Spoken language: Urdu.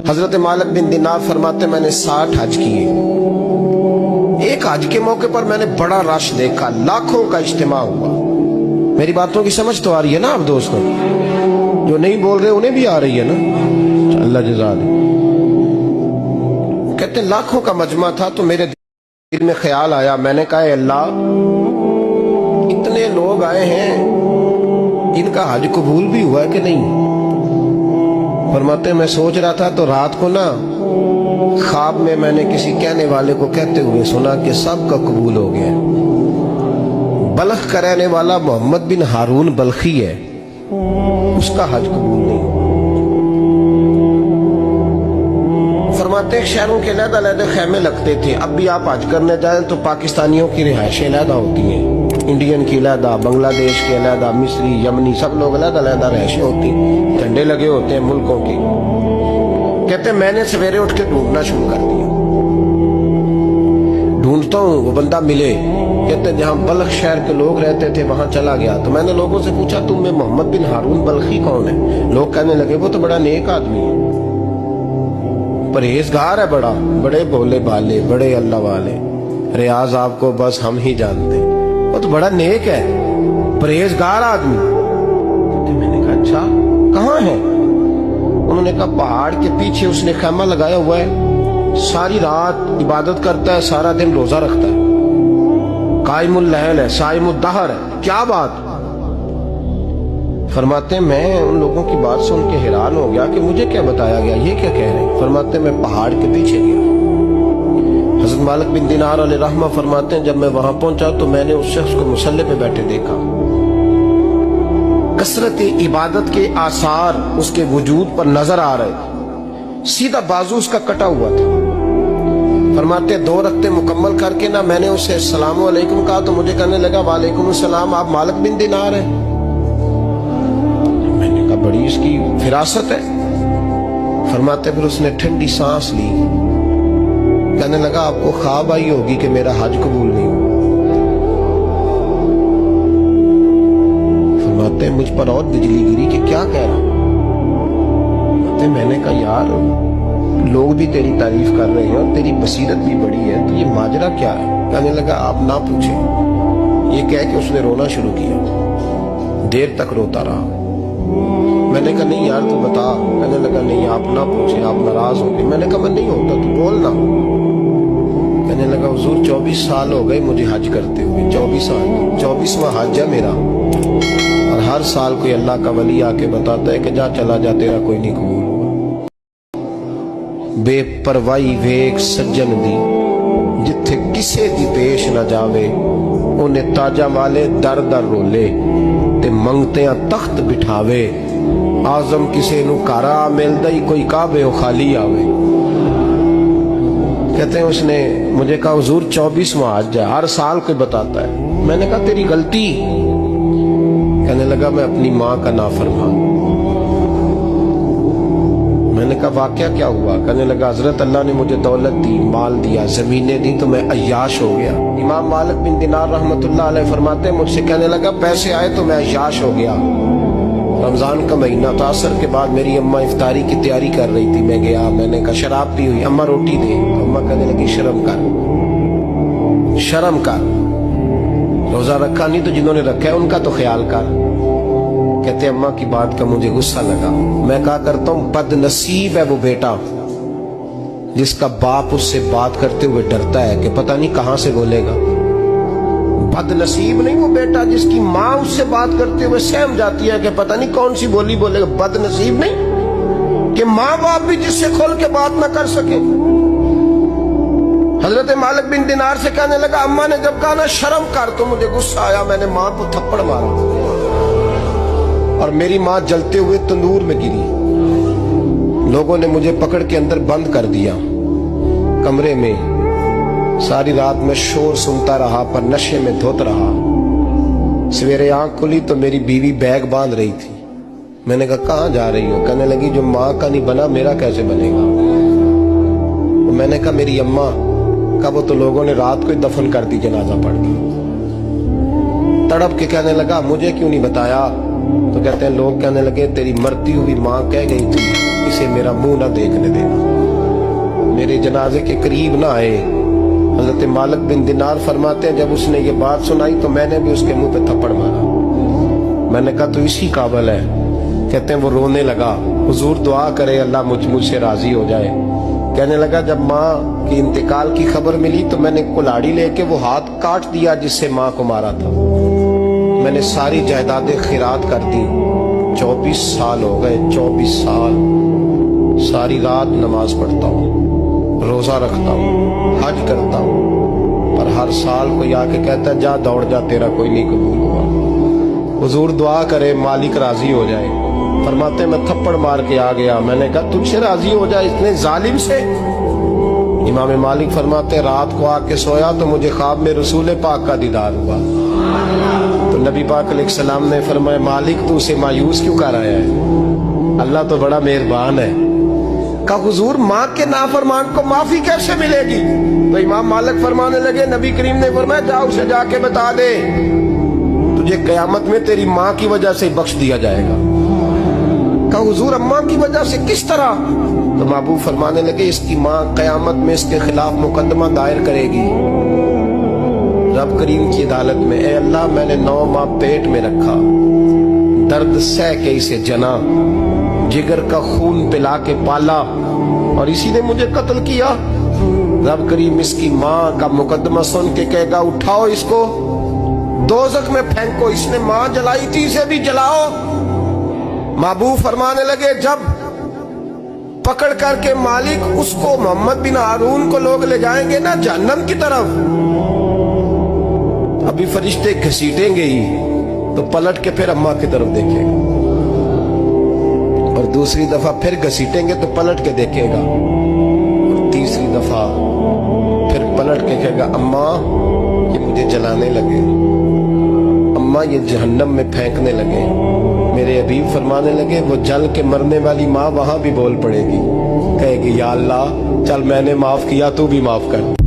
حضرت مالک بن دینار فرماتے میں نے 60 حج کیے. ایک حج کے موقع پر میں نے بڑا رش دیکھا, لاکھوں کا اجتماع ہوا. میری باتوں کی سمجھ تو آ رہی ہے نا آپ دوستوں؟ جو نہیں بول رہے انہیں بھی آ رہی ہے نا؟ اللہ جزا دے. کہتے ہیں لاکھوں کا مجمع تھا تو میرے دل میں خیال آیا, میں نے کہا اے اللہ اتنے لوگ آئے ہیں, ان کا حج قبول بھی ہوا ہے کہ نہیں؟ فرماتے میں سوچ رہا تھا تو رات کو نا خواب میں نے کسی کہنے والے کو کہتے ہوئے سنا کہ سب کا قبول ہو گیا. بلخ کا رہنے والا محمد بن ہارون بلخی ہے, اس کا حج قبول نہیں. فرماتے ہیں شہروں کے علیحدہ علیحدہ خیمے لگتے تھے. اب بھی آپ حج کرنے جائیں تو پاکستانیوں کی رہائشیں علیحدہ ہوتی ہیں, انڈین کی علیحدہ, بنگلہ دیش کے علیحدہ, مصری, یمنی, سب لوگ علیحدہ علیحدہ رہائشیں ہوتی ہیں, جھنڈے لگے ہوتے ہیں ملکوں کے. کہتے ہیں میں نے سویرے اٹھ کے ڈھونڈنا شروع کر دیا, ڈھونڈتا ہوں وہ بندہ ملے. کہتے ہیں جہاں بلخ شہر کے لوگ رہتے تھے وہاں چلا گیا تو میں نے لوگوں سے پوچھا تم میں محمد بن ہارون بلخی کون ہے؟ لوگ کہنے لگے وہ تو بڑا نیک آدمی ہے, پرہیزگار ہے, بڑے بولے بالے, بڑے اللہ والے, ریاض آپ کو بس ہم ہی جانتے, وہ تو بڑا نیک ہے, پرہیزگار آدمی. میں نے کہا اچھا کہاں ہے؟ انہوں نے کہا پہاڑ کے پیچھے اس نے خیمہ لگایا ہوا ہے, ساری رات عبادت کرتا ہے, سارا دن روزہ رکھتا ہے, قائم اللیل ہے, صائم الدہر ہے. کیا بات؟ فرماتے ہیں میں ان لوگوں کی بات سن کے حیران ہو گیا کہ مجھے کیا بتایا گیا, یہ کیا کہہ رہے ہیں؟ فرماتے ہیں میں پہاڑ کے پیچھے گیا. حضرت مالک بن دینار علیہ رحمہ فرماتے ہیں جب میں وہاں پہنچا تو میں نے اس شخص کو مصلی پہ بیٹھے دیکھا. کثرت عبادت کے آثار اس کے وجود پر نظر آ رہے, سیدھا بازو اس کا کٹا ہوا تھا. فرماتے 2 رکعتیں مکمل کر کے نا میں نے اسے السلام علیکم کہا تو مجھے کہنے لگا وعلیکم السلام, آپ مالک بن دینار ہیں؟ میں نے کہا بڑی اس کی فراست ہے. فرماتے پھر اس نے ٹھنڈی سانس لی, کہنے لگا آپ کو خواب آئی ہوگی کہ میرا حج قبول نہیں ہوا. فرماتے ہیں مجھ پر اور بجلی گری کہ کیا کہہ رہا ہوں. میں نے کہا یار لوگ بھی تیری تعریف کر رہے ہیں اور تیری بصیرت بھی بڑی ہے, تو یہ ماجرا کیا ہے؟ کہنے لگا آپ نہ پوچھیں. یہ کہہ کہ اس نے رونا شروع کیا, دیر تک روتا رہا. میں نے کہا نہیں یار تو بتا. کہنے لگا نہیں آپ نہ پوچھیں, آپ ناراض ہو گئے. میں نے کہا میں نہیں ہوتا, تو بولنا. کہنے لگا حضور 24 سال ہو گئے مجھے حج کرتے ہوئے, 24 سال, 24واں حج ہے میرا, اور ہر سال کوئی اللہ کا ولی آ کے بتاتا ہے کہ جا چلا جا تیرا کوئی نہیں قبول ہوگا. بے پروائی ویک سجن دی جتھے کسے دی پیش نہ جاوے, انہیں تاجہ والے در در رولے تے منگتیاں تخت بٹھاوے. آزم کسے نو کارا ملدا ہی کوئی کعبے و خالی آوے. کہتے ہیں اس نے مجھے کہا حضور 24واں حج ہے, ہر سال کوئی بتاتا ہے. میں نے کہا تیری غلطی. کہنے لگا میں اپنی ماں کا نافرمان. میں نے کہا واقعہ کیا ہوا؟ کہنے لگا حضرت اللہ نے مجھے دولت دی, مال دیا, زمینیں دی تو میں عیاش ہو گیا. امام مالک بن دینار رحمت اللہ علیہ فرماتے ہیں مجھ سے کہنے لگا پیسے آئے تو میں عیاش ہو گیا. رمضان کا مہینہ تھا, عصر کے بعد میری اماں افطاری کی تیاری کر رہی تھی, میں گیا. میں نے کہا شراب پی ہوئی, اماں روٹی دے. اماں کہنے لگی شرم کر, شرم کر, روزہ رکھا نہیں تو جنہوں نے رکھا ہے ان کا تو خیال کر. کہتے ہیں اماں کی بات کا مجھے غصہ لگا. میں کہا کرتا ہوں بد نصیب ہے وہ بیٹا جس کا باپ اس سے بات کرتے ہوئے ڈرتا ہے کہ پتہ نہیں کہاں سے بولے گا. بد نصیب نہیں وہ بیٹا جس کی ماں اس سے بات کرتے ہوئے سہم جاتی ہے کہ پتہ نہیں کون سی بولی بولے گا. بد نصیب نہیں کہ ماں باپ بھی جس سے کھول کے بات نہ کر سکے. حضرت مالک بن دینار سے کہنے لگا اماں نے جب کہا نا شرم کر تو مجھے غصہ آیا, میں نے ماں کو تھپڑ مارا اور میری ماں جلتے ہوئے تندور میں گری. لوگوں نے مجھے پکڑ کے اندر بند کر دیا کمرے میں. ساری رات میں شور سنتا رہا پر نشے میں دھوت رہا. سویرے آنکھ کھلی تو میری بیوی بیگ باندھ رہی تھی. میں نے کہا کہاں جا رہی ہو؟ کہنے لگی جو ماں کا نہیں بنا میرا کیسے بنے گا. میں نے کہا میری اماں کا وہ تو لوگوں نے رات کو ہی دفن کر دی جنازہ پڑھ کے. تڑپ کے کہنے لگا مجھے کیوں نہیں بتایا؟ تو کہتے ہیں لوگ کہنے لگے تیری مرتی ہوئی ماں کہہ گئی تھی اسے میرا منہ نہ دیکھنے دینا، میرے جنازے کے قریب نہ آئے۔ حضرت مالک بن دینار فرماتے ہیں جب اس نے یہ بات سنائی تو میں نے بھی اس کے منہ پہ تھپڑ مارا۔ میں نے کہا تو اسی قابل ہے۔ کہتے ہیں وہ رونے لگا، حضور دعا کرے اللہ مجھ سے راضی ہو جائے۔ کہنے لگا جب ماں کی انتقال کی خبر ملی تو میں نے کلاڑی لے کے وہ ہاتھ کاٹ دیا جس سے ماں کو مارا تھا۔ میں نے ساری جائیدادیں خیرات کر دی۔ 24 سال ہو گئے، 24 سال ساری رات نماز پڑھتا ہوں، روزہ رکھتا ہوں، حج کرتا ہوں، پر ہر سال کوئی آ کے کہتا ہے جا دوڑ جا تیرا کوئی نہیں قبول ہوا۔ حضور دعا کرے مالک راضی ہو جائے۔ فرماتے میں تھپڑ مار کے آ گیا، میں نے کہا تجھ سے راضی ہو جائے اتنے ظالم سے؟ امام مالک فرماتے رات کو آ کے سویا تو مجھے خواب میں رسول پاک کا دیدار ہوا۔ تو نبی پاک علیہ السلام نے فرمایا مالک تو اسے مایوس کیوں کر آیا ہے؟ اللہ تو بڑا مہربان ہے۔ کہا حضور ماں کے نافرمان کو معافی کیسے ملے گی؟ تو امام مالک فرمانے لگے نبی کریم نے فرمایا جا اسے جا کے بتا دے تجھے قیامت میں تیری ماں کی وجہ سے بخش دیا جائے گا۔ کہا حضور اماں کی وجہ سے کس طرح؟ تو محبوب فرمانے لگے اس کی ماں قیامت میں اس کے خلاف مقدمہ دائر کرے گی رب کریم کی عدالت میں، اے اللہ میں نے 9 ماہ پیٹ میں رکھا، درد سہ کے اسے جنا، جگر کا خون پلا کے پالا اور اسی نے مجھے قتل کیا۔ رب کریم اس کی ماں کا مقدمہ سن کے کہے گا اٹھاؤ اس کو دوزخ میں پھینکو، اس نے ماں جلائی تھی اسے بھی جلاؤ۔ محبوب فرمانے لگے جب پکڑ کر کے مالک اس کو محمد بن ہارون کو لوگ لے جائیں گے نا جہنم کی طرف، ابھی فرشتے گھسیٹیں گے ہی تو پلٹ کے پھر اماں کی طرف دیکھے گا اور دوسری دفعہ پھر گھسیٹیں گے تو پلٹ کے دیکھے گا اور تیسری دفعہ پھر پلٹ کے کہے گا اماں یہ مجھے جلانے لگے، اماں یہ جہنم میں پھینکنے لگے۔ میرے حبیب فرمانے لگے وہ جل کے مرنے والی ماں وہاں بھی بول پڑے گی، کہے گی یا اللہ چل میں نے معاف کیا تو بھی معاف کر۔